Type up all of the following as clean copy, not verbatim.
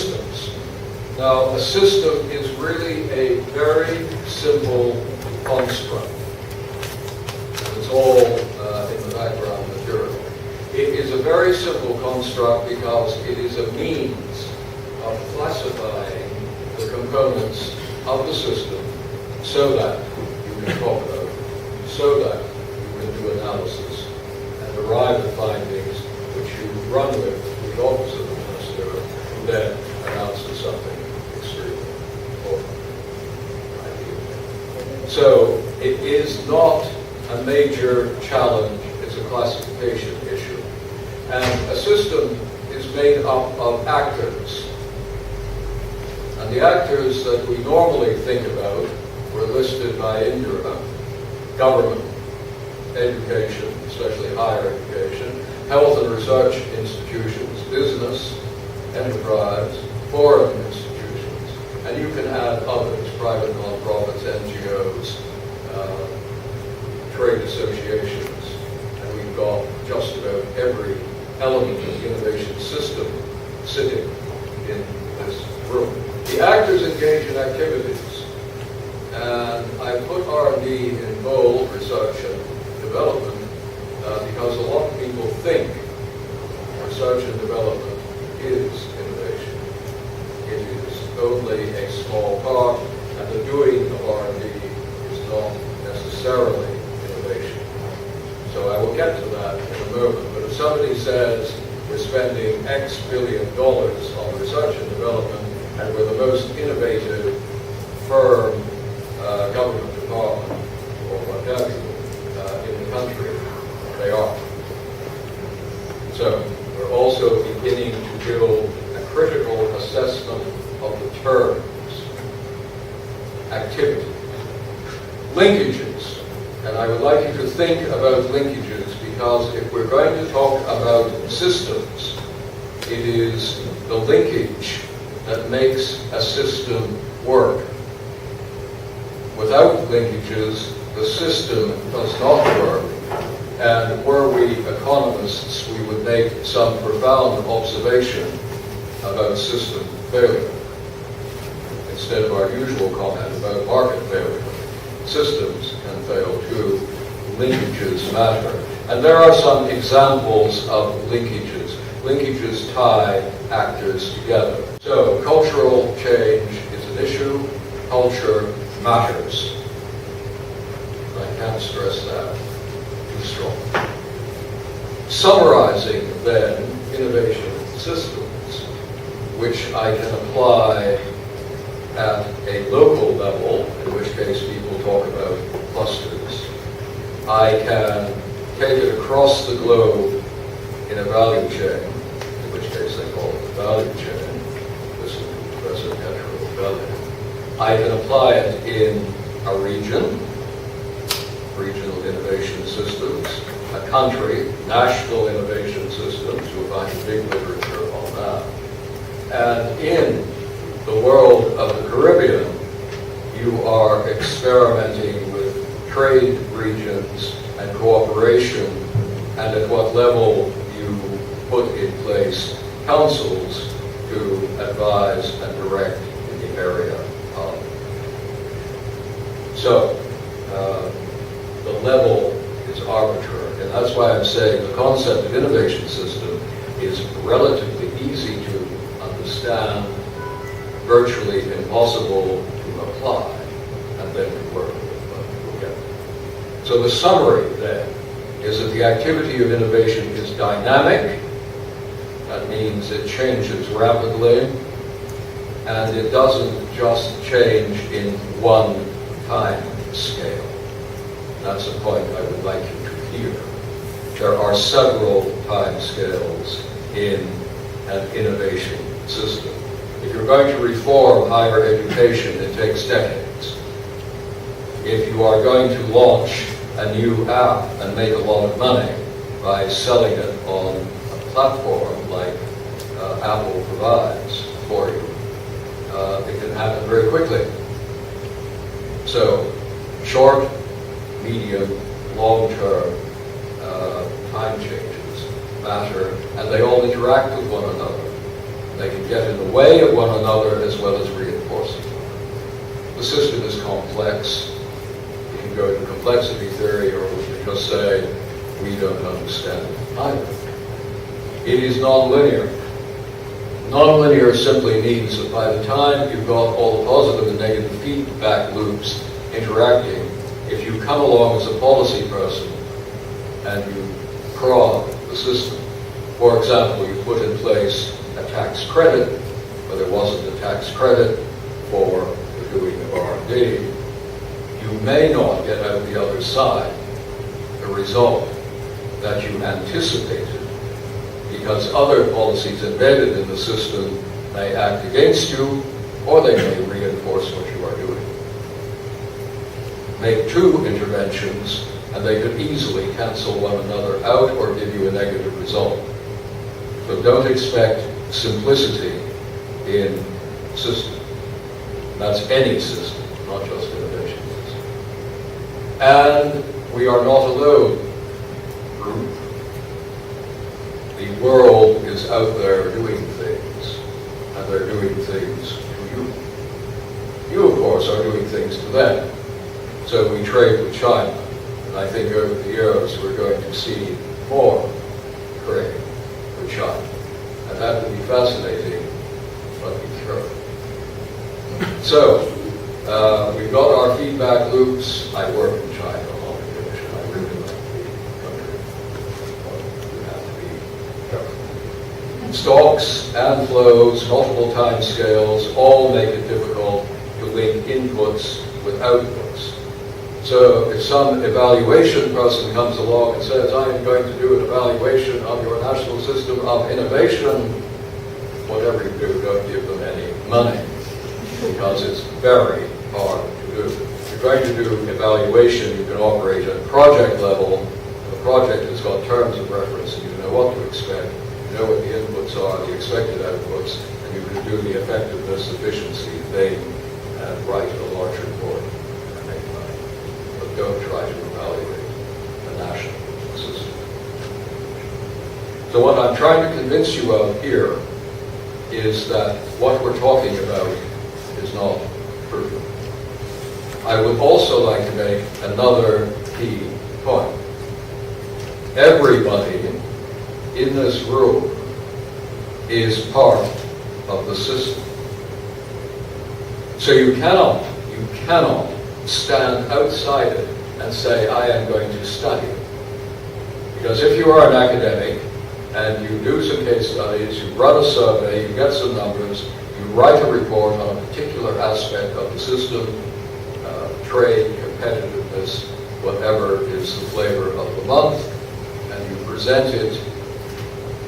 systems. Now, a system is really a very simple construct. It's all in the background material. It is a very simple construct because it is a means of classifying the components of the system so that you can talk about it, so that you can do analysis and arrive at findings which you run with the office of the minister, who then announces something extremely important. So it is not a major challenge, it's a classification issue. And a system is made up of actors. And the actors that we normally think about were listed by Indra: government, education, especially higher education, health and research institutions, business, enterprise, foreign institutions, and you can add others, private nonprofits, NGOs, trade associations, and we've got just about every element of the innovation system sitting in this room. The actors engage in activities, and I put R&D in bold, research and development, because a lot of people think research and development is innovation. It is only a small part, and the doing of R&D is not necessarily innovation. So I will get to that in a moment, but if somebody says we're spending X billion dollars on research and development, and we're the most innovative firm, government department, or what have you, in the country, they are. So we're also beginning to build a critical assessment of the terms, activity, linkages, and I would like you to think about linkages, because if we're going to talk about systems, it is the linkage that makes a system work. Without linkages, the system does not work. And were we economists, we would make some profound observation about system failure, instead of our usual comment about market failure. Systems can fail too. Linkages matter. And there are some examples of linkages. Linkages tie actors together. So cultural change is an issue. Culture matters. I can't stress that too strong. Summarizing then innovation systems, which I can apply at a local level, in which case people talk about clusters. I can take it across the globe in a value chain, in which case they call it the value chain. This is Professor Petro value. I can apply it in a region, regional innovation systems, a country, national innovation systems. You'll find big literature on that. And in the world of the Caribbean, you are experimenting with trade regions and cooperation, and at what level you put in place councils to advise and direct in the area of. So, the level is arbitrary, and that's why I'm saying the concept of innovation system is relatively easy to understand, virtually impossible to apply, and then to work with, but we'll get there. So the summary then is that the activity of innovation is dynamic. That means it changes rapidly, and it doesn't just change in one time scale. That's a point I would like you to hear. There are several time scales in an innovation system. If you're going to reform higher education, it takes decades. If you are going to launch a new app and make a lot of money by selling it on a platform like Apple provides for you, it can happen very quickly. So, short, medium, long-term time changes matter, and they all interact with one another. They can get in the way of one another as well as reinforcing one another. The system is complex. You can go to complexity theory, or we can just say, we don't understand it either. It is nonlinear. Nonlinear simply means that by the time you've got all the positive and negative feedback loops interacting, if you come along as a policy person and you prod the system, for example, you put in place a tax credit, but there wasn't a tax credit for the doing of R&D, you may not get out the other side the result that you anticipated, because other policies embedded in the system may act against you, or they may reinforce what you are doing. Make two interventions, and they could easily cancel one another out or give you a negative result. So don't expect simplicity in system. That's any system, not just innovation system. And we are not alone, group. The world is out there doing things, and they're doing things to you. You, of course, are doing things to them. So we trade with China, and I think over the years we're going to see more trade with China. And that would be fascinating, but be careful. So, we've got our feedback loops. I work in China on innovation. I really like the country. But you have to be careful. Stocks and flows, multiple time scales, all make it difficult to link inputs with outputs. So if some evaluation person comes along and says, I am going to do an evaluation of your national system of innovation, whatever you do, don't give them any money, because it's very hard to do. If you're going to do evaluation, you can operate at project level. The project has got terms of reference, and you know what to expect. You know what the inputs are, the expected outputs, and you can do the effectiveness, efficiency thing, and write a large report. Don't try to evaluate a national system. So what I'm trying to convince you of here is that what we're talking about is not true. I would also like to make another key point. Everybody in this room is part of the system. So you cannot stand outside it and say, I am going to study. Because if you are an academic and you do some case studies, you run a survey, you get some numbers, you write a report on a particular aspect of the system, trade, competitiveness, whatever is the flavor of the month, and you present it,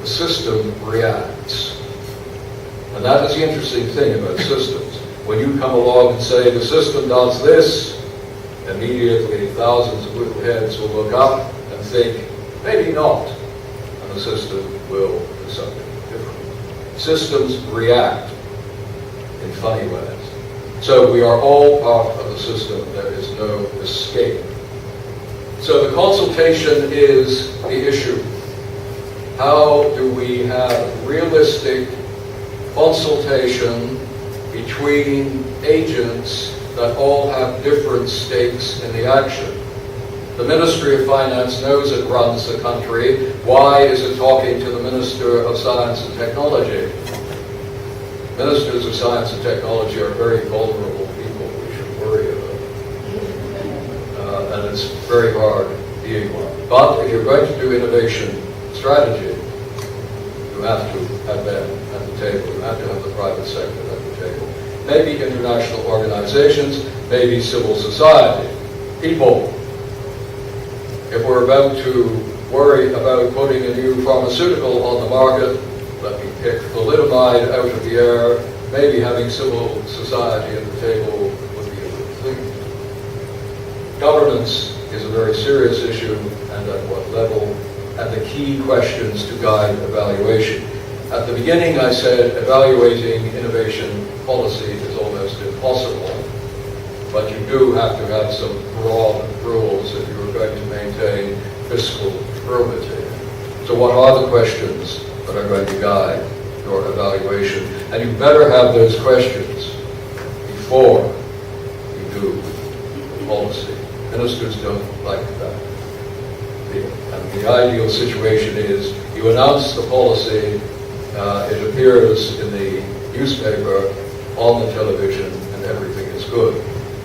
the system reacts. And that is the interesting thing about systems. When you come along and say, the system does this, immediately thousands of little heads will look up and think, maybe not, and the system will do something different. Systems react in funny ways. So we are all part of the system. There is no escape. So the consultation is the issue. How do we have realistic consultation between agents that all have different stakes in the action? The Ministry of Finance knows it runs the country. Why is it talking to the Minister of Science and Technology? Ministers of Science and Technology are very vulnerable people we should worry about. And it's very hard being one. But if you're going to do innovation strategy, you have to have them at the table. You have to have the private sector at the table. Maybe international organizations, maybe civil society, people. If we're about to worry about putting a new pharmaceutical on the market, let me pick thalidomide out of the air, maybe having civil society at the table would be a good thing. Governance is a very serious issue, and at what level, and the key questions to guide evaluation. At the beginning I said evaluating innovation policy is almost impossible, but you do have to have some broad rules if you're going to maintain fiscal probity. So what are the questions that are going to guide your evaluation. And you better have those questions before you do the policy. Ministers don't like that. And the ideal situation is you announce the policy, it appears in the newspaper, on the television, and everything is good.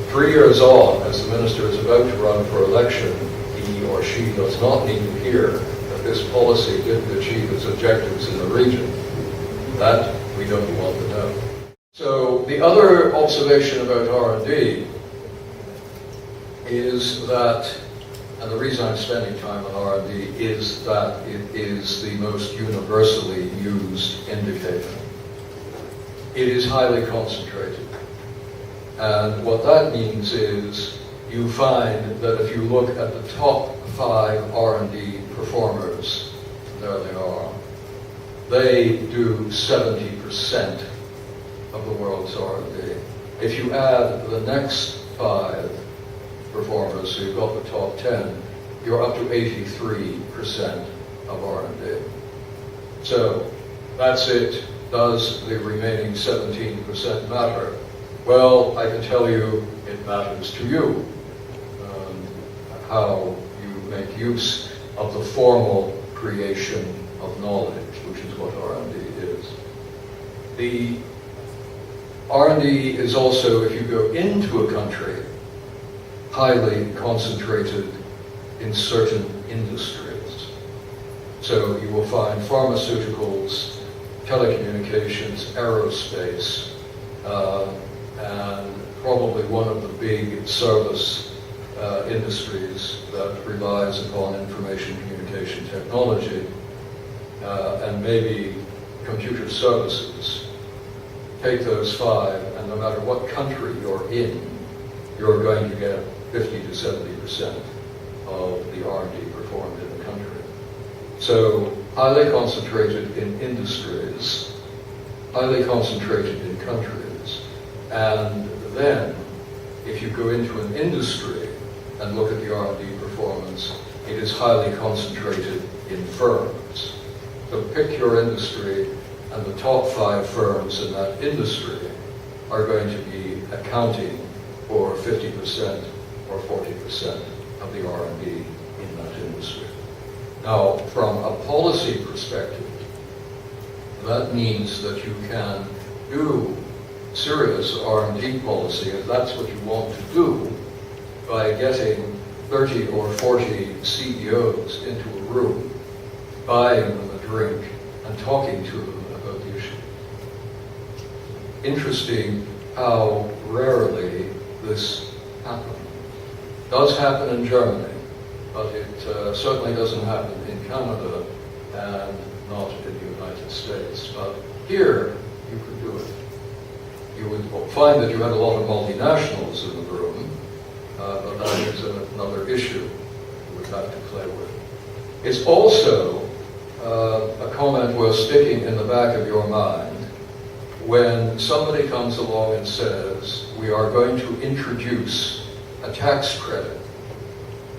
3 years on, as the minister is about to run for election, he or she does not need to hear that this policy didn't achieve its objectives in the region. That we don't want to know. So the other observation about R&D is that, and the reason I'm spending time on R&D is that it is the most universally used indicator. It is highly concentrated. And what that means is you find that if you look at the top 5 R&D performers, there they are, they do 70% of the world's R&D. If you add the next 5 performers, so you've got the top 10, you're up to 83% of R&D. So that's it. Does the remaining 17% matter? Well, I can tell you it matters to you how you make use of the formal creation of knowledge, which is what R&D is. The R&D is also, if you go into a country, highly concentrated in certain industries. So you will find pharmaceuticals, telecommunications, aerospace, and probably one of the big service industries that relies upon information communication technology, and maybe computer services. Take those 5, and no matter what country you're in, you're going to get 50 to 70% of the R&D performed in the country. So highly concentrated in industries, highly concentrated in countries, and then if you go into an industry and look at the R&D performance, it is highly concentrated in firms. So pick your industry, and the top 5 firms in that industry are going to be accounting for 50% or 40% of the R&D in that industry. Now, from a policy perspective, that means that you can do serious R&D policy, if that's what you want to do, by getting 30 or 40 CEOs into a room, buying them a drink, and talking to them about the issue. Interesting how rarely this happens. It does happen in Germany, but it certainly doesn't happen in Canada and not in the United States. But here, you could do it. You would find that you had a lot of multinationals in the room, but that is another issue you would have to play with. It's also a comment worth sticking in the back of your mind when somebody comes along and says, we are going to introduce a tax credit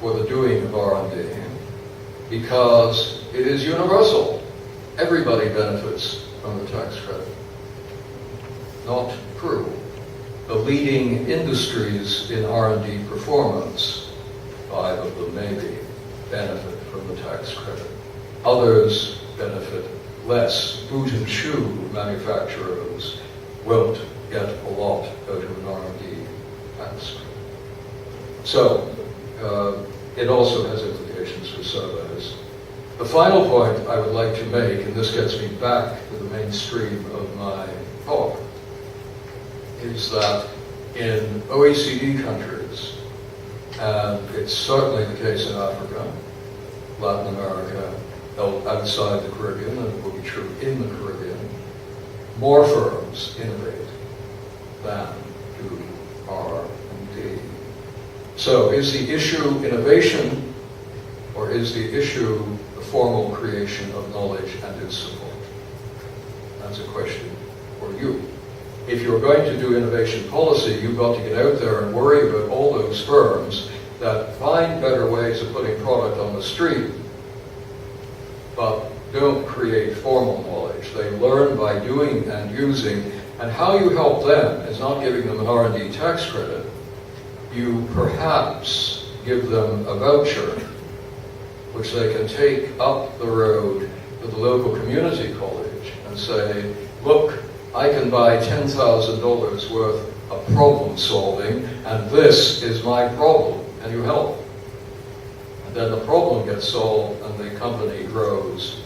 for the doing of R&D because it is universal. Everybody benefits from the tax credit. Not true. The leading industries in R&D performance, 5 of them maybe, benefit from the tax credit. Others benefit less. Boot and shoe manufacturers won't get a lot out of an R&D tax credit. So, it also has implications for surveys. The final point I would like to make, and this gets me back to the mainstream of my talk, is that in OECD countries, and it's certainly the case in Africa, Latin America, outside the Caribbean, and it will be true in the Caribbean, more firms innovate than do R&D. So is the issue innovation, or is the issue the formal creation of knowledge and its support? That's a question for you. If you're going to do innovation policy, you've got to get out there and worry about all those firms that find better ways of putting product on the street, but don't create formal knowledge. They learn by doing and using. And how you help them is not giving them an R&D tax credit. You perhaps give them a voucher, which they can take up the road to the local community college and say, look, I can buy $10,000 worth of problem solving, and this is my problem, and you help. And then the problem gets solved, and the company grows,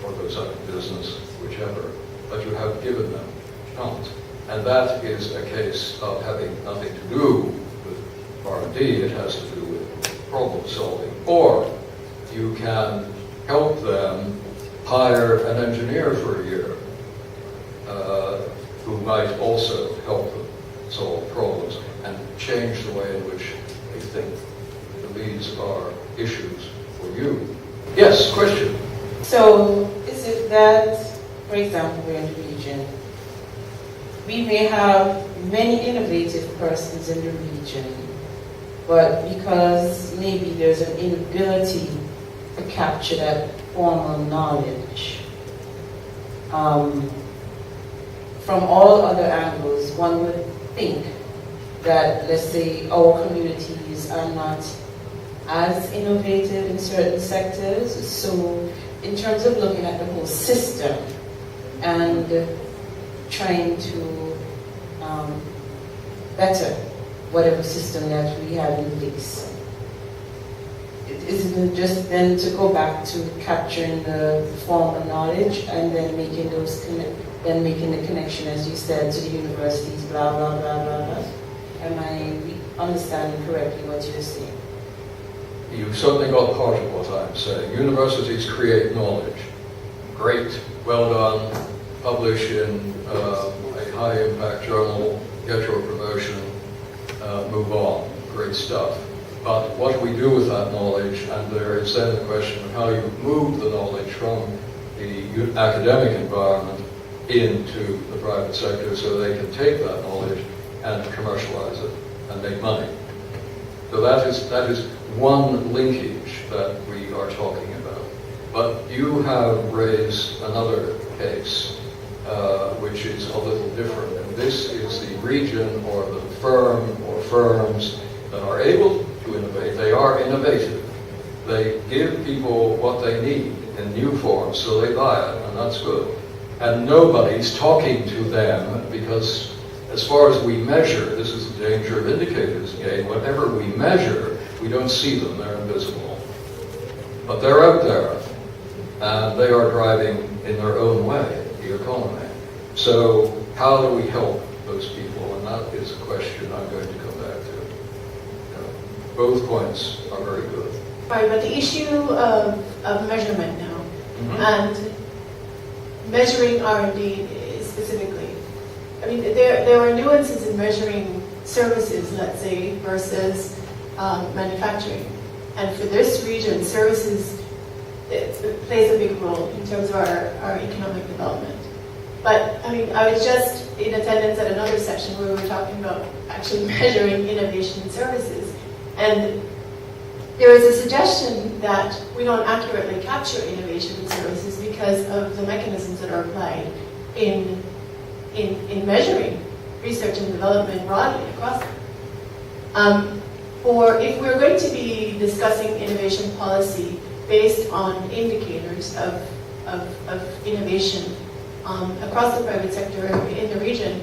or goes out of business, whichever, but you have given them a chance. And that is a case of having nothing to do with R&D, it has to do with problem solving. Or you can help them hire an engineer for a year who might also help them solve problems and change the way in which they think. These are issues for you. Yes, question? So, is it that, for example, we're in the region, we may have many innovative persons in the region, but because maybe there's an inability to capture that formal knowledge, from all other angles, one would think that, let's say, our communities are not as innovative in certain sectors. So in terms of looking at the whole system and trying to better whatever system that we have in place, isn't it just then to go back to capturing the formal knowledge and then making those making the connection, as you said, to the universities, blah, blah, blah, blah, blah. Am I understanding correctly what you're saying? You've certainly got part of what I'm saying. Universities create knowledge. Great, well done, publish in a high-impact journal, get your promotion, move on, great stuff. But what do we do with that knowledge? And there is then the question of how you move the knowledge from the academic environment into the private sector so they can take that knowledge and commercialize it and make money. So that is one linkage that we are talking about. But you have raised another case, which is a little different. And this is the region or the firm or firms that are able to innovate. They are innovative. They give people what they need in new forms, so they buy it, and that's good. And nobody's talking to them because, as far as we measure, this is the danger of indicators again, whatever we measure, we don't see them, they're invisible. But they're out there, and they are driving in their own way the economy. So how do we help those people? And that is a question I'm going to come back to. Both points are very good. Right, but the issue of measurement now, and measuring R&D specifically, I mean, there are nuances in measuring services, let's say, versus manufacturing. And for this region, services plays a big role in terms of our economic development. But, I mean, I was just in attendance at another session where we were talking about actually measuring innovation in services. And there was a suggestion that we don't accurately capture innovation in services because of the mechanisms that are applied in measuring research and development broadly across them. Or if we're going to be discussing innovation policy based on indicators of innovation across the private sector in the region,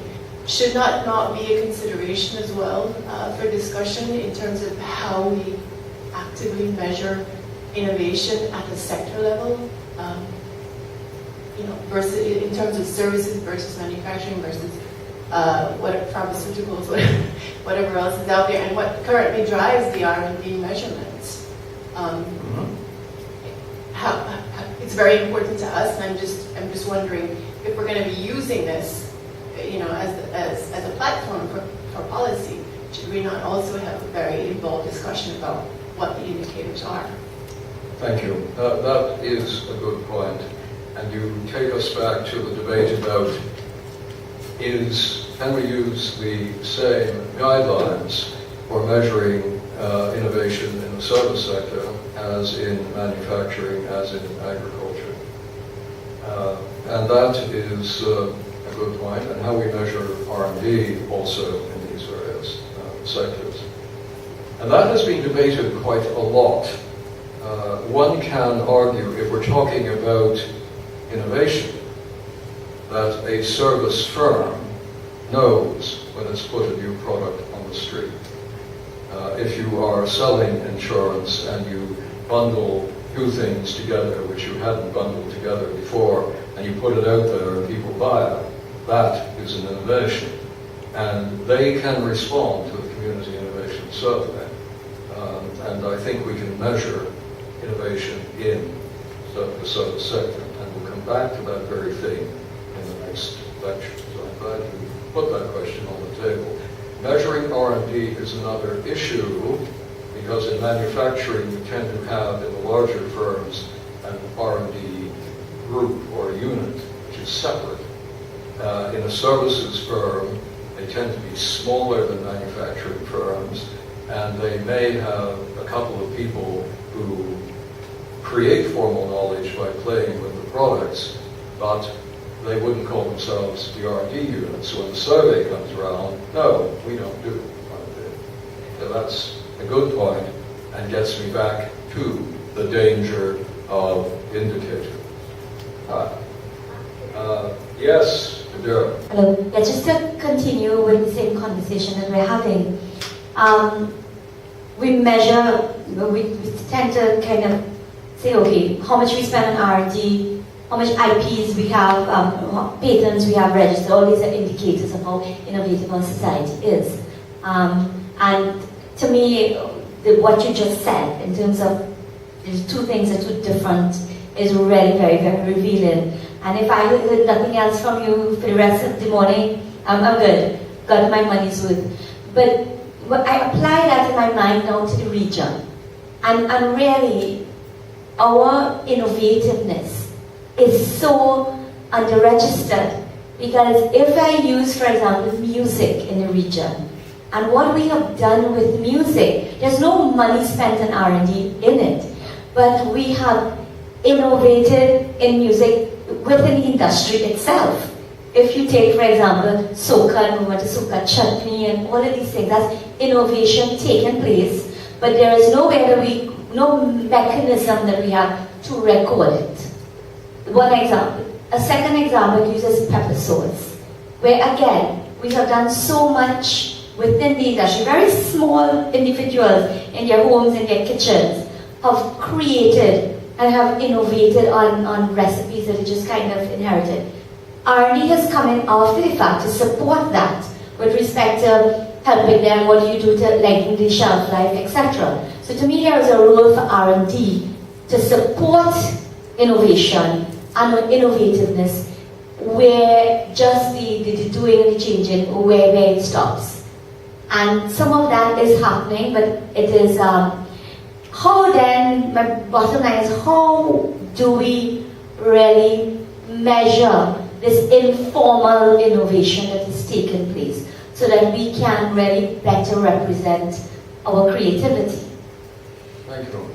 should not be a consideration as well for discussion in terms of how we actively measure innovation at the sector level, versus in terms of services versus manufacturing versus what pharmaceuticals, whatever else is out there, and what currently drives the R&D measurements. It's very important to us, and I'm just wondering if we're going to be using this, as a platform for policy. Should we not also have a very involved discussion about what the indicators are? Thank you. That is a good point. And you take us back to the debate about can we use the same guidelines for measuring innovation in the service sector as in manufacturing, as in agriculture? And that is a good point, and how we measure R&D also in these various sectors. And that has been debated quite a lot. One can argue, if we're talking about innovation, that a service firm knows when it's put a new product on the street. If you are selling insurance and you bundle two things together which you hadn't bundled together before, and you put it out there and people buy it, that is an innovation. And they can respond to the Community Innovation Survey. And I think we can measure innovation in the service sector. And we'll come back to that very thing in the next lecture. So I'm glad you put that question on the table. Measuring R&D is another issue, because in manufacturing you tend to have, in the larger firms, an R&D group or unit which is separate. In a services firm, they tend to be smaller than manufacturing firms, and they may have a couple of people who create formal knowledge by playing with the products, but they wouldn't call themselves the R&D unit. So when the survey comes around, no, we don't do R&D. So that's a good point, and gets me back to the danger of indicator. Yes, Adira. Hello. Yeah, just to continue with the same conversation that we're having, we measure, we tend to kind of say, okay, how much we spend on R&D, how much IPs we have, patents we have registered, all these are indicators of how innovative our society is. And to me, what you just said, in terms of these two things are too different, is really very, very revealing. And if I heard nothing else from you for the rest of the morning, I'm good. Got my money's worth. But I apply that in my mind now to the region. And really, our innovativeness is so under-registered. Because if I use, for example, music in the region, and what we have done with music, there's no money spent on R&D in it, but we have innovated in music within the industry itself. If you take, for example, soca and move to soca chutney and all of these things, that's innovation taking place, but there is no mechanism that we have to record it. One example. A second example uses pepper sauce, where again, we have done so much within the industry. Very small individuals in their homes, in their kitchens, have created and have innovated on recipes that are just kind of inherited. R&D has come in after the fact to support that with respect to helping them, what do you do to lengthen the shelf life, etc. So to me, there is a role for R&D to support innovation and innovativeness, where just the doing and the changing, where it stops. And some of that is happening, but it is, how then, my bottom line is, how do we really measure this informal innovation that is taking place so that we can really better represent our creativity? Thank you.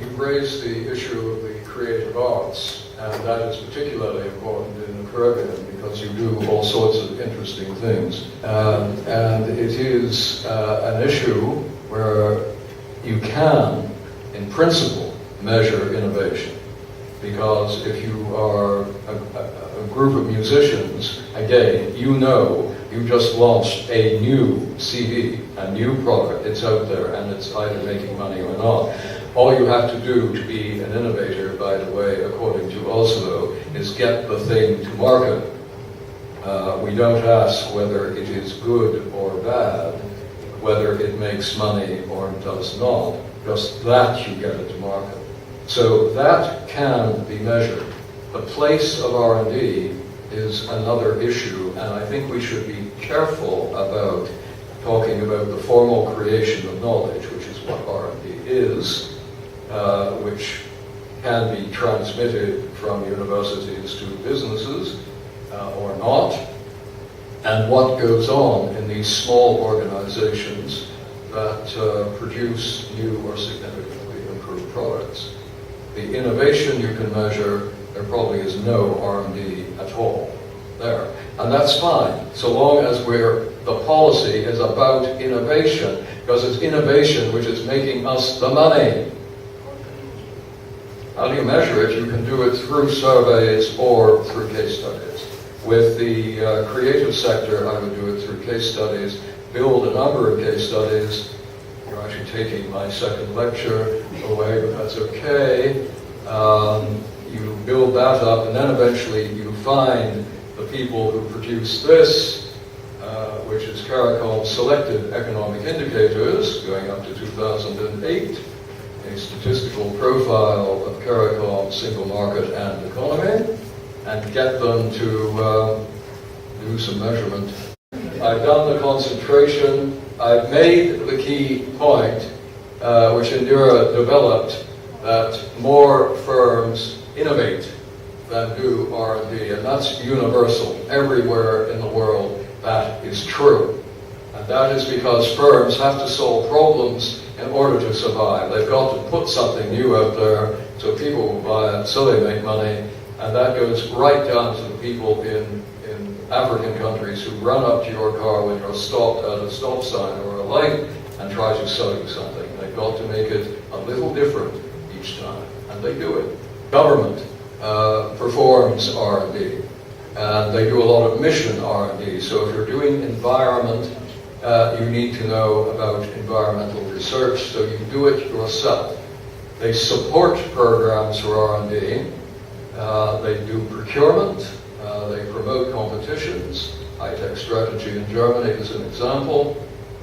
You've raised the issue of the creative arts, and that is particularly important in the Caribbean because you do all sorts of interesting things. And it is an issue where you can, in principle, measure innovation. Because if you are a group of musicians, again, you know you just launched a new CD, a new product, it's out there, and it's either making money or not. All you have to do to be an innovator, by the way, according to Oslo, is get the thing to market. We don't ask whether it is good or bad, whether it makes money or does not, just that you get it to market. So that can be measured. The place of R&D is another issue, and I think we should be careful about talking about the formal creation of knowledge, which is what R&D is, which can be transmitted from universities to businesses or not, and what goes on in these small organizations that produce new or significantly improved products. The innovation you can measure there probably is no R&D at all there. And that's fine, so long as the policy is about innovation, because it's innovation which is making us the money. How do you measure it? You can do it through surveys or through case studies. With the creative sector, I would do it through case studies, build a number of case studies. You're actually taking my second lecture away, but that's okay. You build that up, and then eventually you find the people who produce this, which is CARICOM Selected Economic Indicators, going up to 2008, a statistical profile of CARICOM single market and economy, and get them to do some measurement. I've done the concentration. I've made the key point, which Indira developed, that more firms innovate than do R&D, and that's universal. Everywhere in the world, that is true. And that is because firms have to solve problems in order to survive. They've got to put something new out there so people will buy it, so they make money, and that goes right down to the people in African countries who run up to your car when you're stopped at a stop sign or a light and try to sell you something. They've got to make it a little different each time, and they do it. Government performs R&D, and they do a lot of mission R&D. So if you're doing environment, you need to know about environmental research, so you do it yourself. They support programs for R&D. They do procurement. They promote competitions. High-tech strategy in Germany is an example.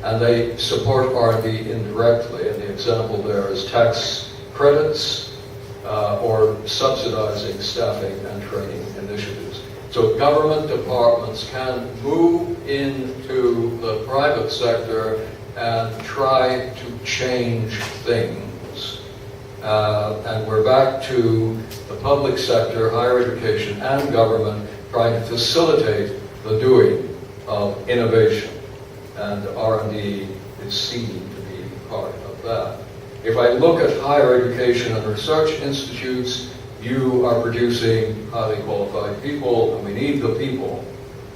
And they support R&D indirectly. And the example there is tax credits or subsidizing staffing and training initiatives. So government departments can move into the private sector and try to change things. And we're back to the public sector, higher education, and government trying to facilitate the doing of innovation. And R&D is seen to be part of that. If I look at higher education and research institutes, you are producing highly qualified people, and we need the people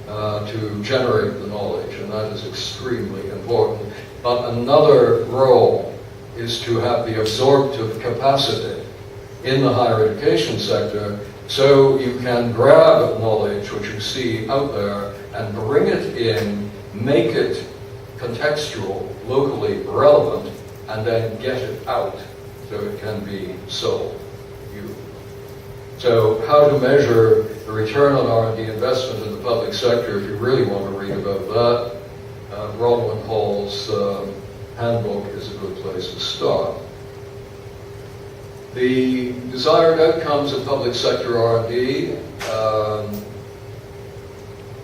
to generate the knowledge, and that is extremely important. But another role is to have the absorptive capacity in the higher education sector, so you can grab knowledge which you see out there and bring it in, make it contextual, locally relevant, and then get it out so it can be sold. So how to measure the return on R&D investment in the public sector, if you really want to read about that, Bronwyn Hall's handbook is a good place to start. The desired outcomes of public sector R&D,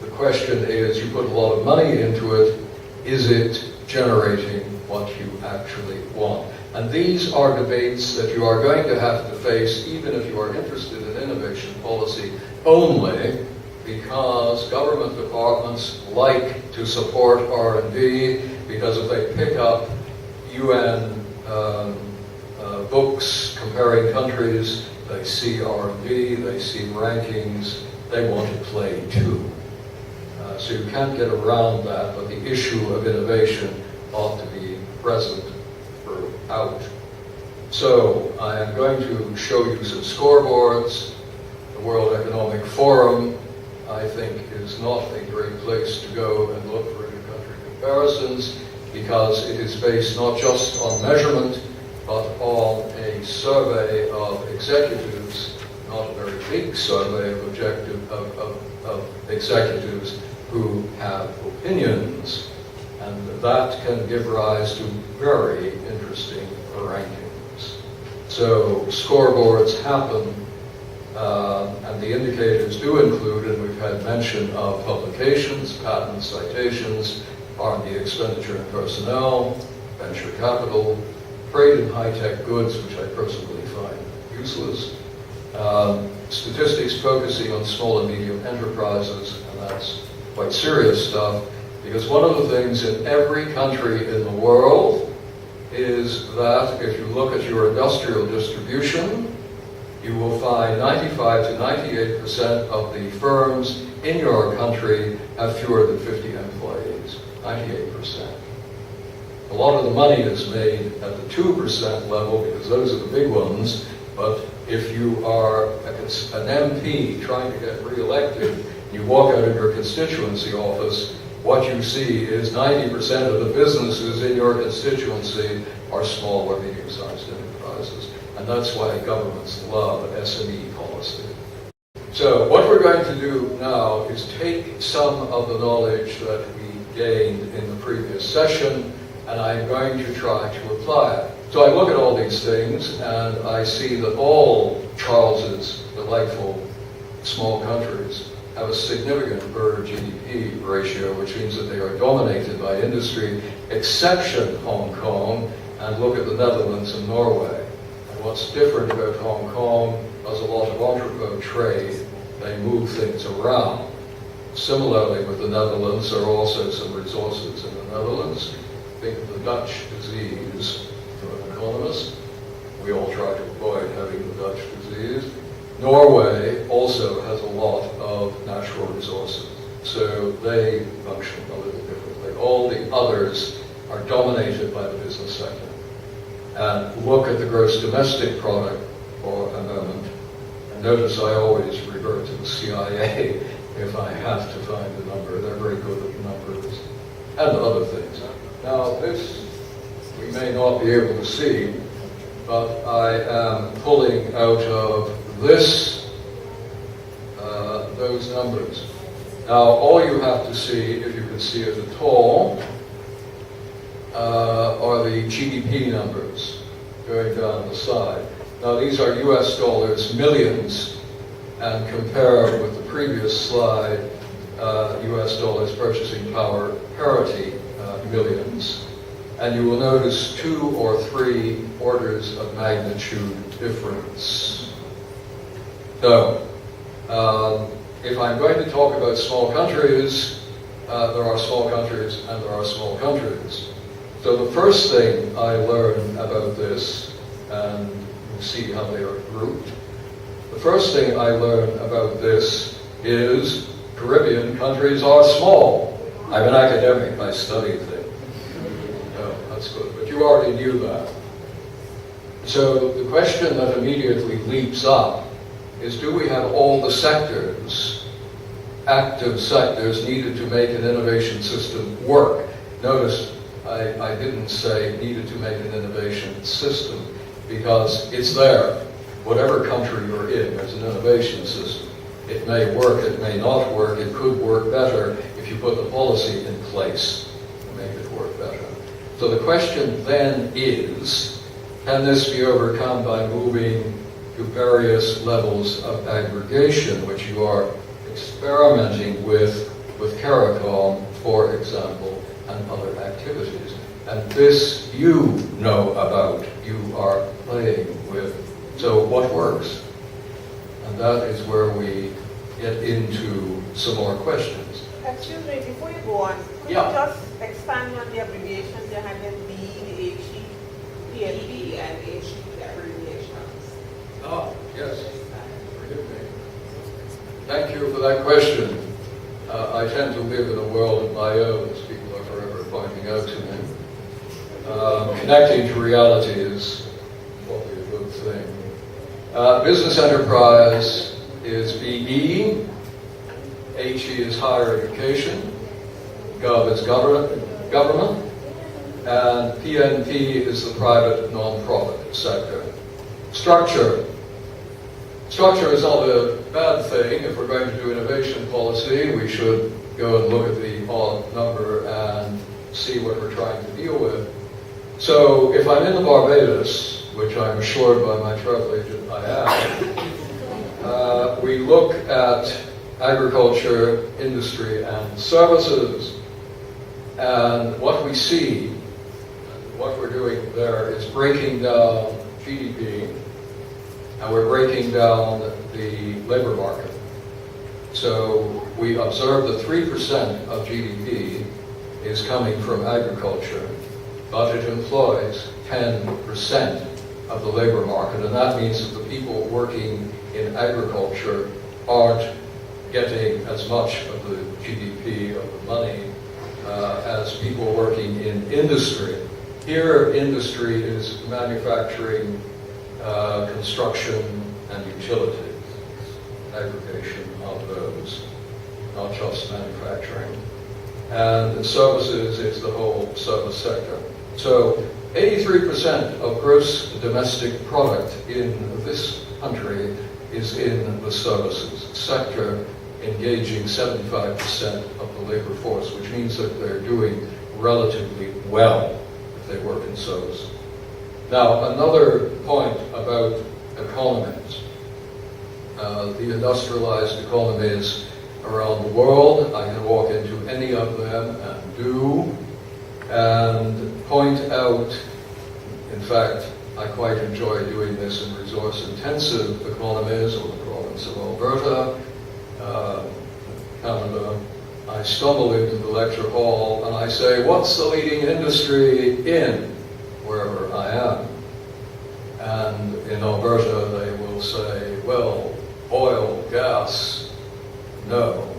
the question is, you put a lot of money into it, is it generating what you actually want? And these are debates that you are going to have to face even if you are interested in innovation policy only, because government departments like to support R&D, because if they pick up UN books comparing countries, they see R&D, they see rankings, they want to play too. So you can't get around that, but the issue of innovation ought to be present throughout. So I am going to show you some scoreboards. The World Economic Forum, I think, is not a great place to go and look for inter-country comparisons, because it is based not just on measurement, but on a survey of executives, not a very big survey of executives who have opinions, and that can give rise to very interesting rankings. So scoreboards happen, and the indicators do include, and we've had mention of publications, patent citations, R&D expenditure and personnel, venture capital, trade in high-tech goods, which I personally find useless, statistics focusing on small and medium enterprises, and that's quite serious stuff, because one of the things in every country in the world is that if you look at your industrial distribution, you will find 95 to 98% of the firms in your country have fewer than 50 employees. 98%. A lot of the money is made at the 2% level because those are the big ones, but if you are an MP trying to get re-elected, you walk out of your constituency office, what you see is 90% of the businesses in your constituency are small or medium-sized enterprises. And that's why governments love SME policy. So what we're going to do now is take some of the knowledge that we gained in the previous session, and I'm going to try to apply it. So I look at all these things, and I see that all Charles's delightful small countries have a significant per GDP ratio, which means that they are dominated by industry, exception Hong Kong, and look at the Netherlands and Norway. And what's different about Hong Kong, does a lot of entrepot trade, they move things around. Similarly with the Netherlands, there are also some resources in the Netherlands. Think of the Dutch disease to an economist. We all try to avoid having the Dutch disease. Norway also has a lot of natural resources, so they function a little differently. All the others are dominated by the business sector. And look at the gross domestic product for a moment. And notice I always revert to the CIA if I have to find the number. They're very good at numbers and other things. Now this we may not be able to see, but I am pulling out of this those numbers. Now all you have to see, if you can see it at all, are the GDP numbers going down the side. Now these are US dollars, millions, and compare with the previous slide, US dollars purchasing power parity, millions. And you will notice 2 or 3 orders of magnitude difference. So, if I'm going to talk about small countries, there are small countries and there are small countries. So the first thing I learned about this, and you see how they are grouped, the first thing I learned about this is Caribbean countries are small. I'm an academic, I study things. Oh, that's good, but you already knew that. So the question that immediately leaps up is, do we have all the sectors, active sectors, needed to make an innovation system work? Notice I didn't say needed to make an innovation system, because it's there. Whatever country you're in, there's an innovation system. It may work, it may not work, it could work better if you put the policy in place to make it work better. So the question then is, can this be overcome by moving to various levels of aggregation, which you are experimenting with CARICOM, for example, and other activities. And this you know about, you are playing with. So what works? And that is where we get into some more questions. Excuse me, before you go on, could you just expand on the abbreviations you had in DEIP, PNP, and HE abbreviations? Oh, yes. Forgive me. Thank you for that question. I tend to live in a world of my own, as people are forever pointing out to me. Connecting to reality is probably a good thing. Business enterprise is BE, HE is higher education, Gov is government, and PNP is the private non-profit sector. Structure is not a bad thing. If we're going to do innovation policy, we should go and look at the odd number and see what we're trying to deal with. So if I'm in the Barbados, which I'm assured by my travel agent I am, we look at agriculture, industry, and services. And what we see, what we're doing there is breaking down GDP, and we're breaking down the labor market. So we observe that 3% of GDP is coming from agriculture, but it employs 10% of the labor market, and that means that the people working in agriculture aren't getting as much of the GDP, of the money, as people working in industry. Here, industry is manufacturing, construction, and utilities, aggregation of those, not just manufacturing. And services is the whole service sector. So 83% of gross domestic product in this country is in the services sector, engaging 75% of the labor force, which means that they're doing relatively well if they work in services. Now, another point about economies. The industrialized economies around the world, I can walk into any of them and do, and point out, in fact, I quite enjoy doing this in resource-intensive economies, or the province of Alberta, Canada. I stumble into the lecture hall and I say, what's the leading industry in wherever I am? And in Alberta they will say, well, oil, gas. No,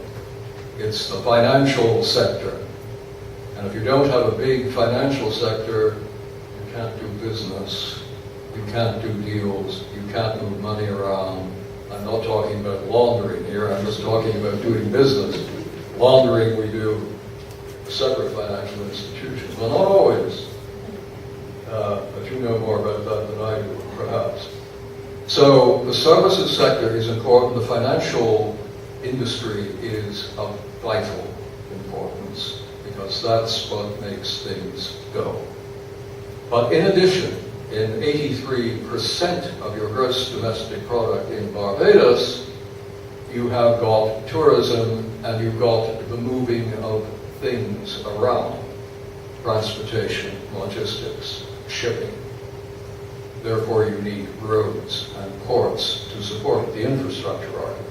it's the financial sector. And if you don't have a big financial sector, you can't do business, you can't do deals, you can't move money around. I'm not talking about laundering here, I'm just talking about doing business. Laundering we do separate financial institutions. Well, not always, but you know more about that than I do, perhaps. So the services sector is important. The financial industry is of vital importance because that's what makes things go. But in addition, in 83% of your gross domestic product in Barbados, you have got tourism and you've got the moving of things around, transportation, logistics, shipping. Therefore, you need roads and ports to support the infrastructure argument.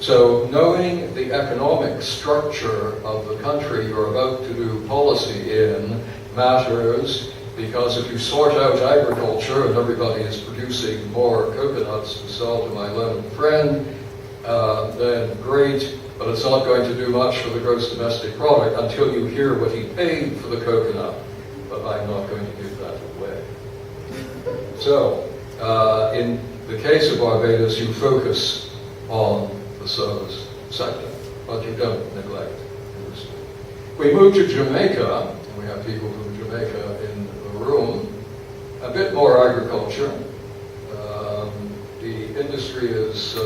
So knowing the economic structure of the country you're about to do policy in matters, because if you sort out agriculture and everybody is producing more coconuts to sell to my learned friend, then great, but it's not going to do much for the gross domestic product until you hear what he paid for the coconut. But I'm not going to give that away. So, in the case of Barbados, you focus on the service sector, but you don't neglect industry. We move to Jamaica, and we have people from Jamaica in the room, a bit more agriculture. The industry is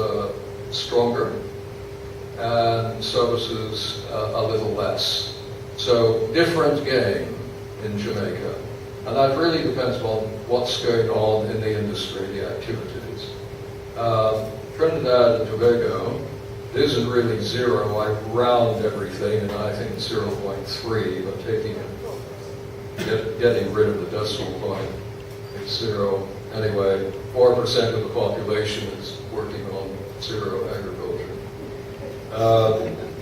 stronger, and services a little less. So different game in Jamaica. And that really depends on what's going on in the industry, the activities. Trinidad and Tobago isn't really zero. I round everything, and I think it's 0.3, but getting rid of the decimal point, it's zero. Anyway, 4% of the population is working on zero agriculture.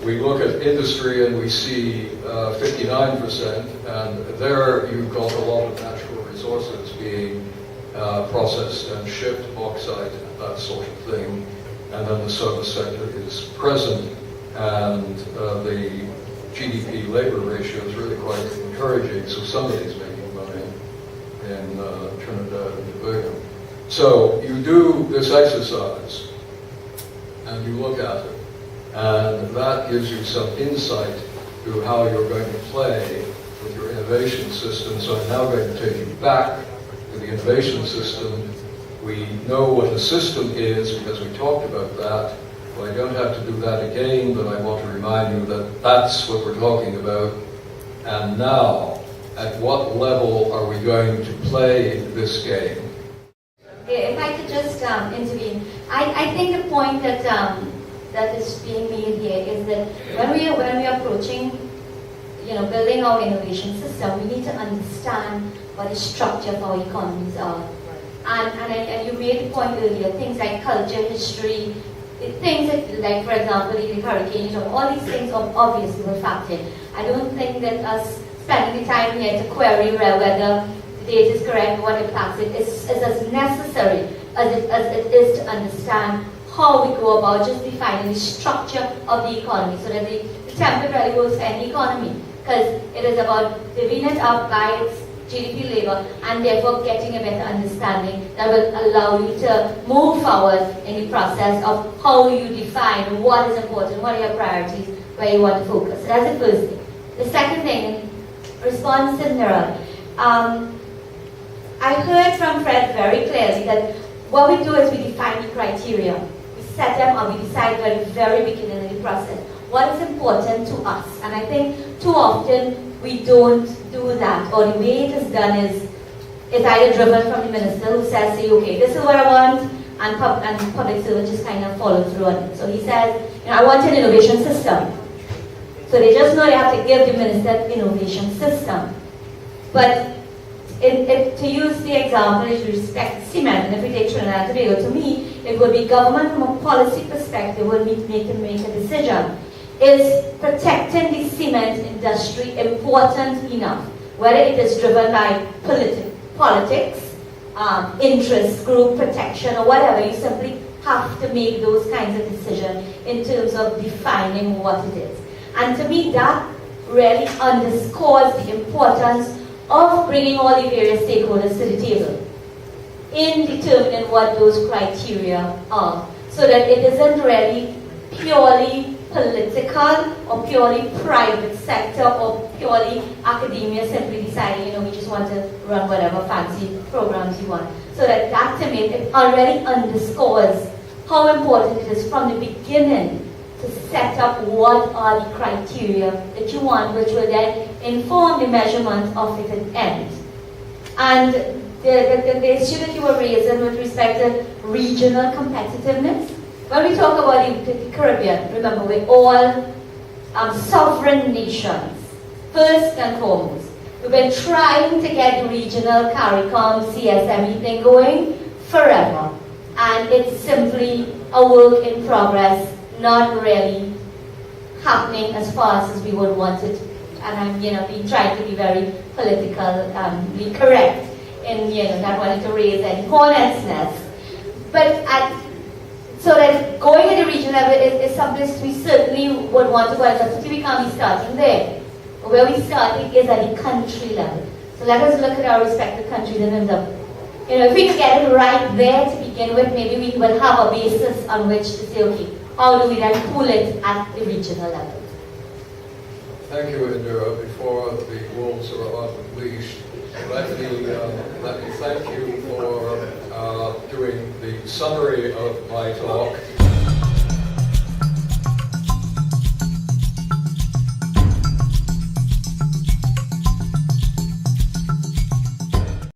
We look at industry and we see 59%, and there you've got a lot of natural resources being processed and shipped, bauxite, that sort of thing. And then the service sector is present, and the GDP labor ratio is really quite encouraging, so somebody's making money in Trinidad and Tobago. So you do this exercise, and you look at it, and that gives you some insight to how you're going to play with your innovation system. So I'm now going to take you back to the innovation system. We know what a system is because we talked about that. Well, I don't have to do that again, but I want to remind you that that's what we're talking about. And now, at what level are we going to play this game? If I could just intervene, I think the point that that is being made here is that when we are approaching, building our innovation system, we need to understand what the structure of our economies are. And you made the point earlier, things like culture, history, things that, like, for example, the hurricanes, all these things obviously will factor in. I don't think that us spending the time here to query whether date is correct, what impacts it, is as necessary as it is to understand how we go about just defining the structure of the economy, so that the template really works for any economy, because it is about divvying it up by its GDP labor, and therefore getting a better understanding that will allow you to move forward in the process of how you define what is important, what are your priorities, where you want to focus. So that's the first thing. The second thing, in response to Nira, I heard from Fred very clearly that what we do is we define the criteria. We set them up, we decide at the very beginning of the process what is important to us. And I think too often we don't do that, or the way it is done is either driven from the minister who says, say, okay, this is what I want, and public servants just kind of follow through on it. So he says, I want an innovation system. So they just know they have to give the minister an innovation system. But to use the example with respect to cement, and if we take Trinidad and Tobago, to me, it would be government from a policy perspective would need to make a decision. Is protecting the cement industry important enough? Whether it is driven by politics, interest group protection, or whatever, you simply have to make those kinds of decisions in terms of defining what it is. And to me, that really underscores the importance of bringing all the various stakeholders to the table in determining what those criteria are, so that it isn't really purely political or purely private sector or purely academia simply deciding, we just want to run whatever fancy programs you want. So that to me, it already underscores how important it is from the beginning to set up what are the criteria that you want, which will then inform the measurement of it at end. And the issue that you were raising with respect to regional competitiveness, when we talk about the Caribbean, remember we're all sovereign nations, first and foremost. We've been trying to get the regional CARICOM CSME thing going forever, and it's simply a work in progress, not really happening as fast as we would want it. And I'm, being trying to be very politically correct in, not wanting to raise any hornet's nest. But so that going at the regional level is something we certainly would want to go, and we can't be starting there. Where we starting is at the country level. So let us look at our respective countries and if we can get it right there to begin with, maybe we will have a basis on which to say, okay, how do we then pull it at the regional level? Thank you, Indira. Before the wolves are unleashed, let me thank you for doing the summary of my talk.